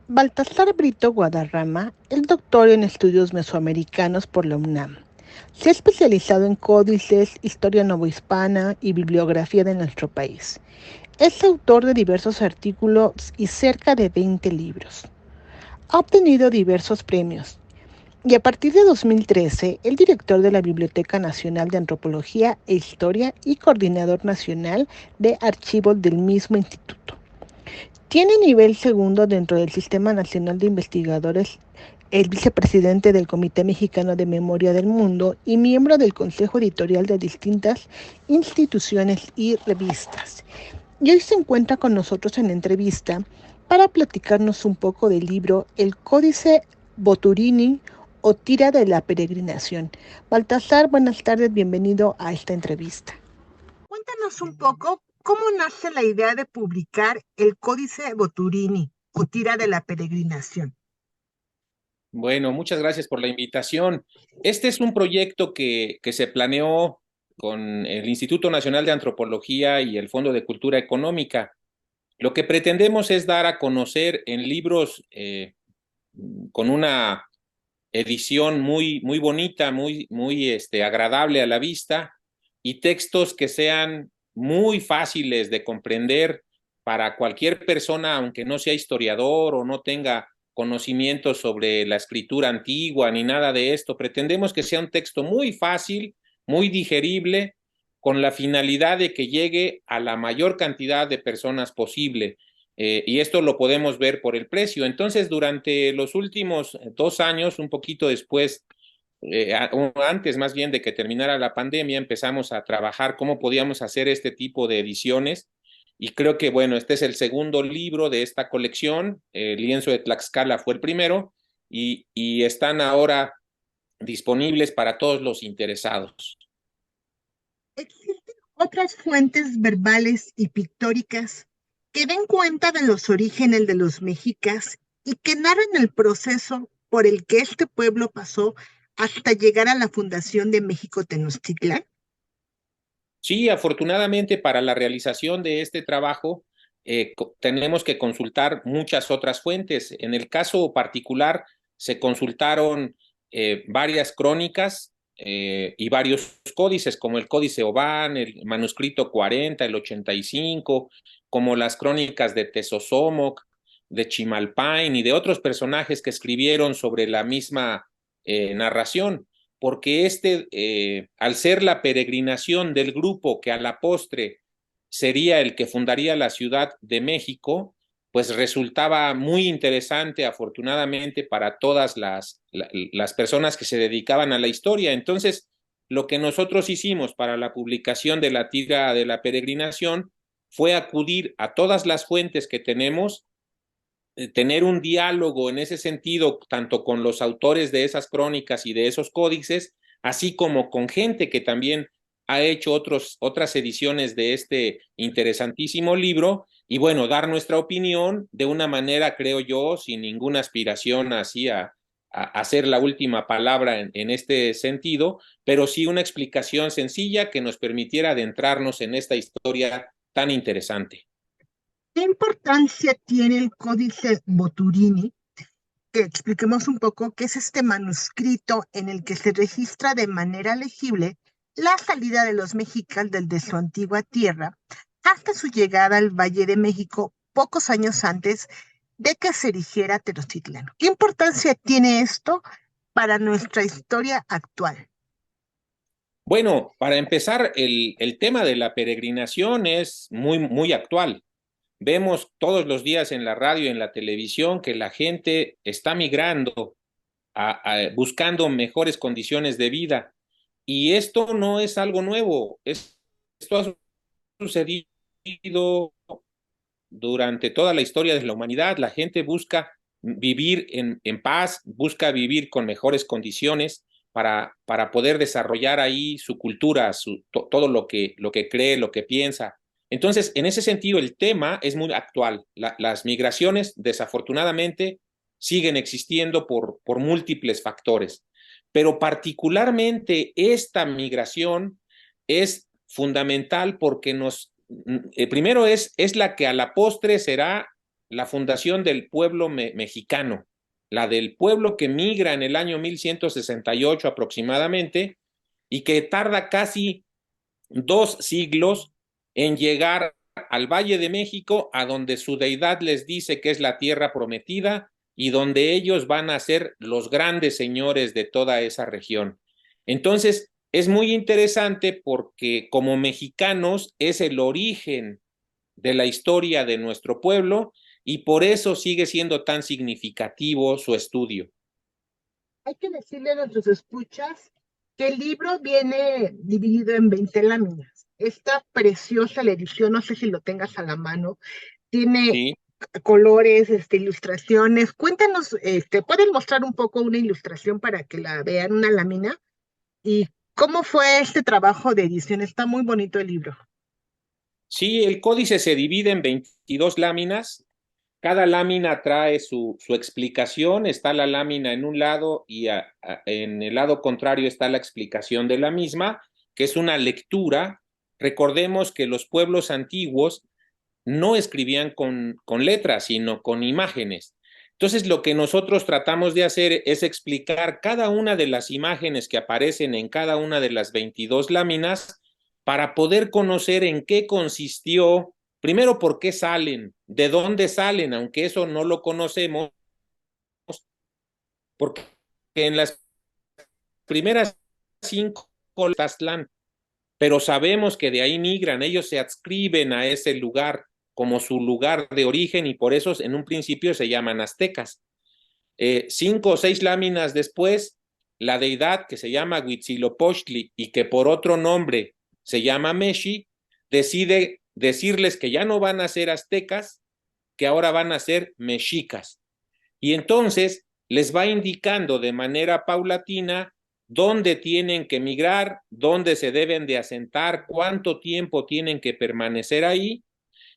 Baltasar Brito Guadarrama es doctor en estudios mesoamericanos por la UNAM. Se ha especializado en códices, historia novohispana y bibliografía de nuestro país. Es autor de diversos artículos y cerca de 20 libros. Ha obtenido diversos premios y a partir de 2013 es director de la Biblioteca Nacional de Antropología e Historia y coordinador nacional de archivos del mismo instituto. Tiene nivel segundo dentro del Sistema Nacional de Investigadores, el vicepresidente del Comité Mexicano de Memoria del Mundo y miembro del Consejo Editorial de distintas instituciones y revistas. Y hoy se encuentra con nosotros en entrevista para platicarnos un poco del libro El Códice Boturini o Tira de la Peregrinación. Baltasar, buenas tardes, bienvenido a esta entrevista. Cuéntanos un poco cómo nace la idea de publicar el Códice Boturini o Tira de la Peregrinación. Bueno, muchas gracias por la invitación. Este es un proyecto que se planeó con el Instituto Nacional de Antropología y el Fondo de Cultura Económica. Lo que pretendemos es dar a conocer en libros con una edición muy bonita, muy agradable a la vista y textos que sean muy fáciles de comprender para cualquier persona, aunque no sea historiador o no tenga conocimientos sobre la escritura antigua ni nada de esto. Pretendemos que sea un texto muy fácil, muy digerible, con la finalidad de que llegue a la mayor cantidad de personas posible. Y esto lo podemos ver por el precio. Entonces, durante los últimos 2 años, un poquito después, antes más bien de que terminara la pandemia, empezamos a trabajar cómo podíamos hacer este tipo de ediciones. Y creo que, bueno, este es el segundo libro de esta colección. El lienzo de Tlaxcala fue el primero y están ahora disponibles para todos los interesados. ¿Existen otras fuentes verbales y pictóricas que den cuenta de los orígenes de los mexicas y que narren el proceso por el que este pueblo pasó hasta llegar a la fundación de México Tenochtitlan? Sí, afortunadamente para la realización de este trabajo tenemos que consultar muchas otras fuentes. En el caso particular se consultaron varias crónicas y varios códices, como el Códice Obán, el manuscrito 40, el 85, como las crónicas de Tezosomoc, de Chimalpain y de otros personajes que escribieron sobre la misma narración porque al ser la peregrinación del grupo que a la postre sería el que fundaría la Ciudad de México, pues resultaba muy interesante, afortunadamente, para todas las personas que se dedicaban a la historia. Entonces, lo que nosotros hicimos para la publicación de la tira de la peregrinación fue acudir a todas las fuentes que tenemos tener un diálogo en ese sentido, tanto con los autores de esas crónicas y de esos códices, así como con gente que también ha hecho otras ediciones de este interesantísimo libro, y bueno, dar nuestra opinión de una manera, creo yo, sin ninguna aspiración así a hacer la última palabra en este sentido, pero sí una explicación sencilla que nos permitiera adentrarnos en esta historia tan interesante. ¿Qué importancia tiene el Códice Boturini? Que expliquemos un poco qué es este manuscrito en el que se registra de manera legible la salida de los mexicas desde su antigua tierra hasta su llegada al Valle de México pocos años antes de que se erigiera Tenochtitlán. ¿Qué importancia tiene esto para nuestra historia actual? Bueno, para empezar, el tema de la peregrinación es muy actual. Vemos todos los días en la radio y en la televisión que la gente está migrando, buscando mejores condiciones de vida. Y esto no es algo nuevo. Esto ha sucedido durante toda la historia de la humanidad. La gente busca vivir en paz, busca vivir con mejores condiciones para poder desarrollar ahí su cultura, todo lo que cree, lo que piensa. Entonces, en ese sentido, el tema es muy actual. Las migraciones, desafortunadamente, siguen existiendo por múltiples factores, pero particularmente esta migración es fundamental porque primero es la que a la postre será la fundación del pueblo mexicano, la del pueblo que migra en el año 1168 aproximadamente y que tarda casi 2 siglos en llegar al Valle de México, a donde su deidad les dice que es la tierra prometida y donde ellos van a ser los grandes señores de toda esa región. Entonces, es muy interesante porque como mexicanos es el origen de la historia de nuestro pueblo y por eso sigue siendo tan significativo su estudio. Hay que decirle a nuestros escuchas que el libro viene dividido en 20 láminas. Está preciosa la edición, no sé si lo tengas a la mano. Tiene Sí, colores, ilustraciones. Cuéntanos, ¿pueden mostrar un poco una ilustración para que la vean, una lámina? ¿Y cómo fue este trabajo de edición? Está muy bonito el libro. sí, el códice se divide en 22 láminas. Cada lámina trae su explicación, está la lámina en un lado y en el lado contrario está la explicación de la misma, que es una lectura. Recordemos que los pueblos antiguos no escribían con letras, sino con imágenes. Entonces, lo que nosotros tratamos de hacer es explicar cada una de las imágenes que aparecen en cada una de las 22 láminas para poder conocer en qué consistió, primero por qué salen, de dónde salen, aunque eso no lo conocemos, porque en las primeras 5 Taztlán, pero sabemos que de ahí migran, ellos se adscriben a ese lugar como su lugar de origen y por eso en un principio se llaman aztecas. 5 o 6 láminas después, la deidad que se llama Huitzilopochtli y que por otro nombre se llama Meshi, decide decirles que ya no van a ser aztecas, que ahora van a ser mexicas. Y entonces les va indicando de manera paulatina dónde tienen que migrar, dónde se deben de asentar, cuánto tiempo tienen que permanecer ahí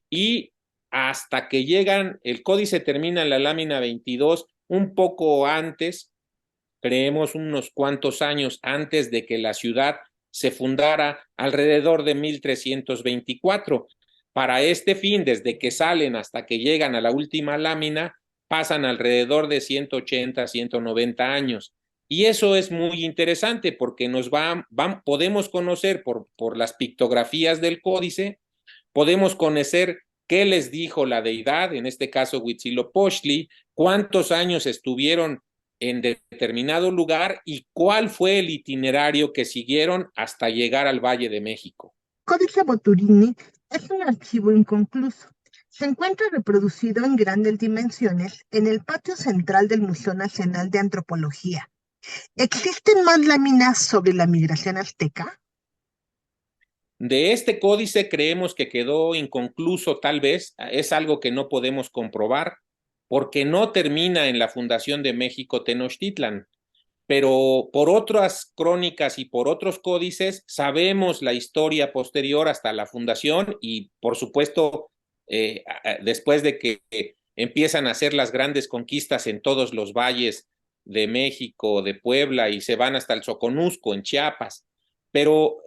y hasta que llegan, el códice termina en la lámina 22 un poco antes, creemos unos cuantos años antes de que la ciudad se fundara alrededor de 1324. Para este fin, desde que salen hasta que llegan a la última lámina, pasan alrededor de 180, 190 años. Y eso es muy interesante porque podemos conocer por las pictografías del códice, podemos conocer qué les dijo la deidad, en este caso Huitzilopochtli, cuántos años estuvieron en determinado lugar y cuál fue el itinerario que siguieron hasta llegar al Valle de México. Códice Boturini es un archivo inconcluso. Se encuentra reproducido en grandes dimensiones en el patio central del Museo Nacional de Antropología. ¿Existen más láminas sobre la migración azteca? De este códice creemos que quedó inconcluso, tal vez, es algo que no podemos comprobar, porque no termina en la fundación de México Tenochtitlan. Pero por otras crónicas y por otros códices sabemos la historia posterior hasta la fundación y por supuesto después de que empiezan a hacer las grandes conquistas en todos los valles de México, de Puebla y se van hasta el Soconusco en Chiapas, pero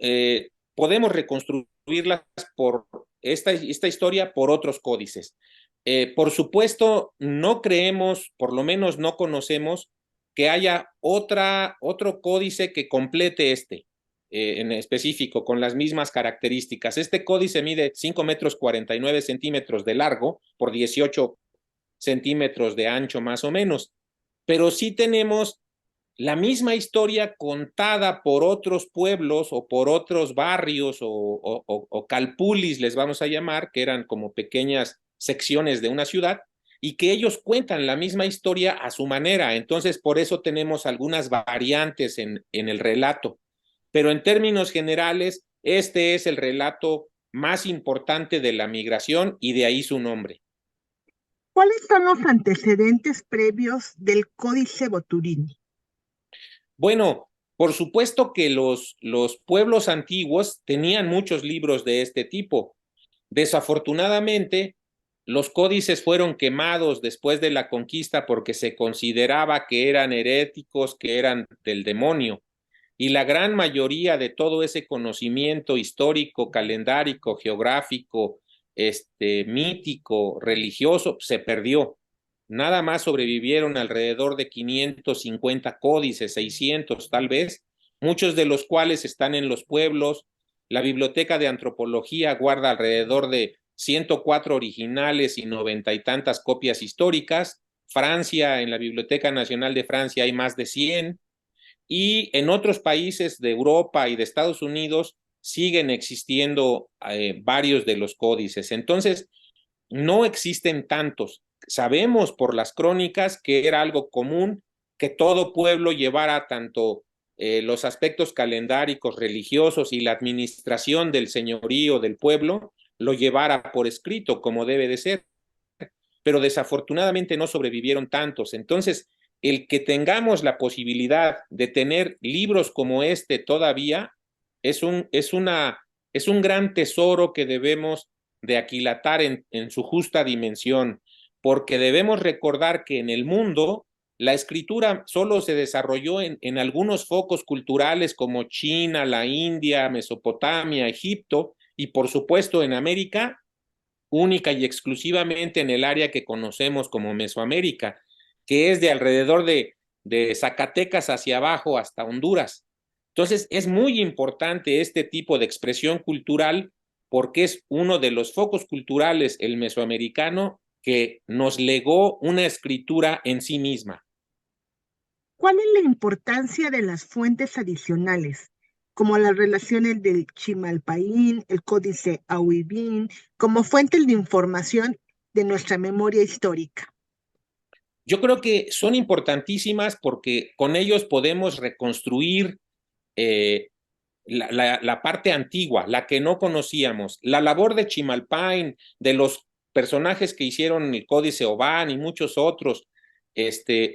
podemos reconstruirlas por esta historia por otros códices. Por supuesto, no creemos, por lo menos no conocemos que haya otro códice que complete en específico, con las mismas características. Este códice mide 5 metros 49 centímetros de largo por 18 centímetros de ancho más o menos, pero sí tenemos la misma historia contada por otros pueblos o por otros barrios o calpulis, les vamos a llamar, que eran como pequeñas secciones de una ciudad, y que ellos cuentan la misma historia a su manera. Entonces, por eso tenemos algunas variantes en el relato. Pero en términos generales, este es el relato más importante de la migración y de ahí su nombre. ¿Cuáles son los antecedentes previos del Códice Boturini? Bueno, por supuesto que los pueblos antiguos tenían muchos libros de este tipo. Desafortunadamente, los códices fueron quemados después de la conquista porque se consideraba que eran heréticos, que eran del demonio. Y la gran mayoría de todo ese conocimiento histórico, calendárico, geográfico mítico, religioso, se perdió. Nada más sobrevivieron alrededor de 550 códices, 600 tal vez, muchos de los cuales están en los pueblos. La Biblioteca de Antropología guarda alrededor de 104 originales y 90 y tantas copias históricas. Francia, en la Biblioteca Nacional de Francia hay más de 100, y en otros países de Europa y de Estados Unidos siguen existiendo varios de los códices. Entonces, no existen tantos. Sabemos por las crónicas que era algo común que todo pueblo llevara tanto los aspectos calendáricos, religiosos y la administración del señorío del pueblo lo llevara por escrito como debe de ser, pero desafortunadamente no sobrevivieron tantos. Entonces, el que tengamos la posibilidad de tener libros como este todavía es un gran tesoro que debemos de aquilatar en su justa dimensión, porque debemos recordar que en el mundo la escritura solo se desarrolló en algunos focos culturales como China, la India, Mesopotamia, Egipto, y por supuesto en América, única y exclusivamente en el área que conocemos como Mesoamérica, que es de alrededor de Zacatecas hacia abajo hasta Honduras. Entonces, es muy importante este tipo de expresión cultural porque es uno de los focos culturales, el mesoamericano, que nos legó una escritura en sí misma. ¿Cuál es la importancia de las fuentes adicionales, como las relaciones del Chimalpaín, el Códice Ahuibín, como fuentes de información de nuestra memoria histórica? Yo creo que son importantísimas porque con ellos podemos reconstruir eh, la parte antigua, la que no conocíamos, la labor de Chimalpain, de los personajes que hicieron el Códice Obán y muchos otros,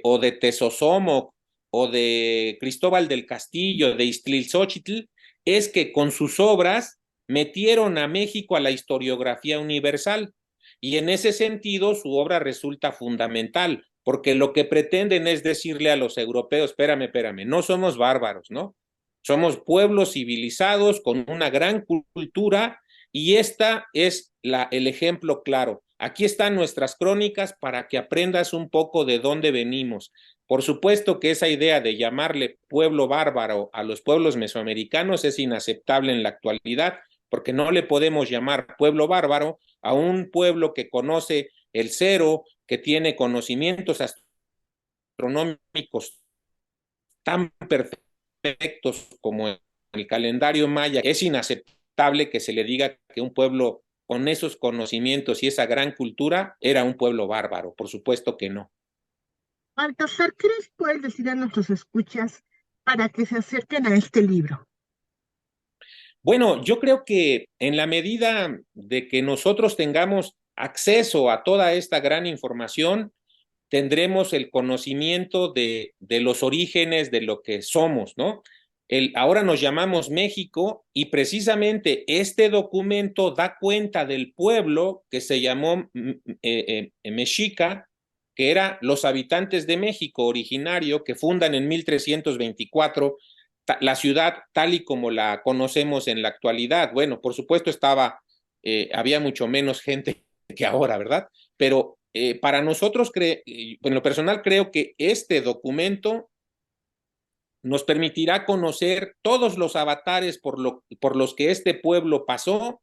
o de Tezosomoc, o de Cristóbal del Castillo, de Iztlilxóchitl, es que con sus obras metieron a México a la historiografía universal. Y en ese sentido, su obra resulta fundamental, porque lo que pretenden es decirle a los europeos, espérame, no somos bárbaros, ¿no? Somos pueblos civilizados con una gran cultura y esta es el ejemplo claro. Aquí están nuestras crónicas para que aprendas un poco de dónde venimos. Por supuesto que esa idea de llamarle pueblo bárbaro a los pueblos mesoamericanos es inaceptable en la actualidad, porque no le podemos llamar pueblo bárbaro a un pueblo que conoce el cero, que tiene conocimientos astronómicos tan perfectos como el calendario maya. Es inaceptable que se le diga que un pueblo con esos conocimientos y esa gran cultura era un pueblo bárbaro. Por supuesto que no. Baltasar, ¿qué les puedes decir a nuestros escuchas para que se acerquen a este libro? Bueno, yo creo que en la medida de que nosotros tengamos acceso a toda esta gran información, tendremos el conocimiento de los orígenes de lo que somos, ¿no? Ahora nos llamamos México y precisamente este documento da cuenta del pueblo que se llamó Mexica, que era los habitantes de México originario, que fundan en 1324 la ciudad tal y como la conocemos en la actualidad. Bueno, por supuesto había mucho menos gente que ahora, ¿verdad? Pero para nosotros, en lo personal, creo que este documento nos permitirá conocer todos los avatares por los que este pueblo pasó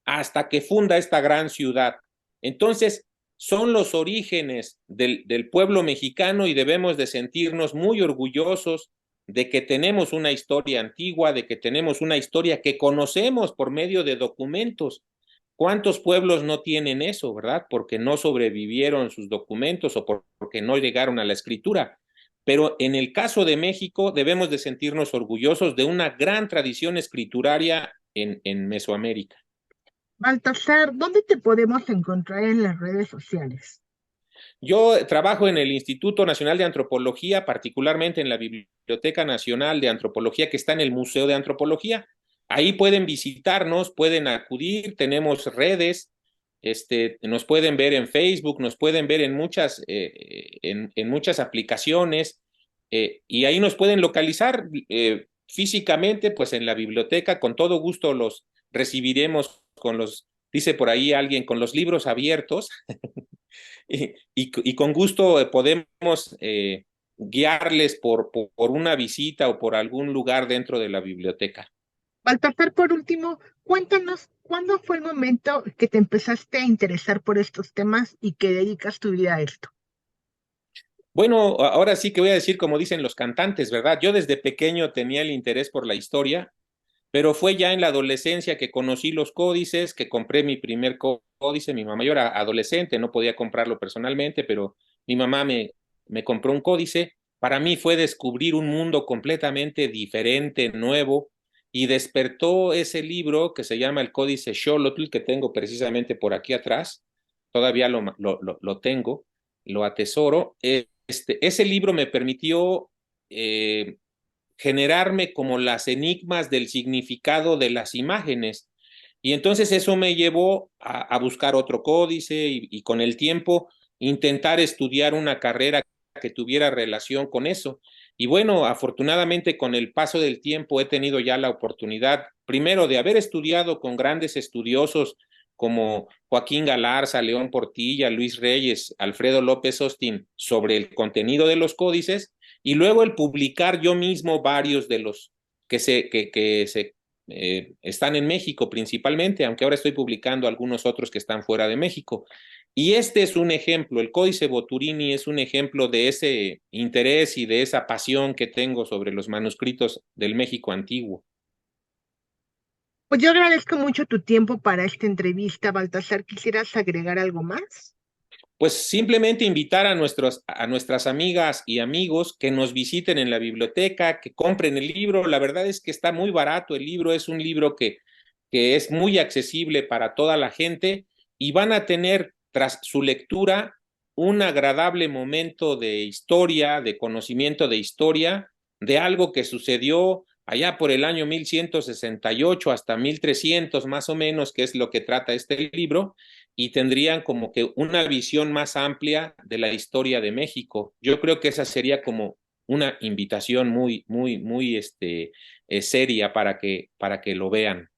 hasta que funda esta gran ciudad. Entonces, son los orígenes del pueblo mexicano y debemos de sentirnos muy orgullosos de que tenemos una historia antigua, de que tenemos una historia que conocemos por medio de documentos. ¿Cuántos pueblos no tienen eso, verdad? Porque no sobrevivieron sus documentos o porque no llegaron a la escritura. Pero en el caso de México debemos de sentirnos orgullosos de una gran tradición escrituraria en Mesoamérica. Baltasar, ¿dónde te podemos encontrar en las redes sociales? Yo trabajo en el Instituto Nacional de Antropología, particularmente en la Biblioteca Nacional de Antropología que está en el Museo de Antropología. Ahí pueden visitarnos, pueden acudir, tenemos redes, nos pueden ver en Facebook, nos pueden ver en muchas aplicaciones, y ahí nos pueden localizar físicamente, pues en la biblioteca. Con todo gusto los recibiremos con los dice por ahí alguien, con los libros abiertos y con gusto podemos guiarles por una visita o por algún lugar dentro de la biblioteca. Baltasar, por último, cuéntanos, ¿cuándo fue el momento que te empezaste a interesar por estos temas y que dedicas tu vida a esto? Bueno, ahora sí que voy a decir como dicen los cantantes, ¿verdad? Yo desde pequeño tenía el interés por la historia, pero fue ya en la adolescencia que conocí los códices, que compré mi primer códice. Mi mamá, yo era adolescente, no podía comprarlo personalmente, pero mi mamá me compró un códice. Para mí fue descubrir un mundo completamente diferente, nuevo, y despertó ese libro que se llama el Códice Xolotl, que tengo precisamente por aquí atrás. Todavía lo tengo, lo atesoro. Ese libro me permitió generarme como las enigmas del significado de las imágenes. Y entonces eso me llevó a buscar otro códice y con el tiempo intentar estudiar una carrera que tuviera relación con eso. Y bueno, afortunadamente con el paso del tiempo he tenido ya la oportunidad, primero, de haber estudiado con grandes estudiosos como Joaquín Galarza, León Portilla, Luis Reyes, Alfredo López Austin, sobre el contenido de los códices, y luego el publicar yo mismo varios de los que se están en México principalmente, aunque ahora estoy publicando algunos otros que están fuera de México. Y este es un ejemplo, el Códice Boturini es un ejemplo de ese interés y de esa pasión que tengo sobre los manuscritos del México antiguo. Pues yo agradezco mucho tu tiempo para esta entrevista, Baltasar. ¿Quisieras agregar algo más? Pues simplemente invitar a nuestras amigas y amigos que nos visiten en la biblioteca, que compren el libro. La verdad es que está muy barato el libro, es un libro que es muy accesible para toda la gente y van a tener tras su lectura un agradable momento de historia, de conocimiento de historia, de algo que sucedió allá por el año 1168 hasta 1300 más o menos, que es lo que trata este libro, y tendrían como que una visión más amplia de la historia de México. Yo creo que esa sería como una invitación muy seria para que lo vean.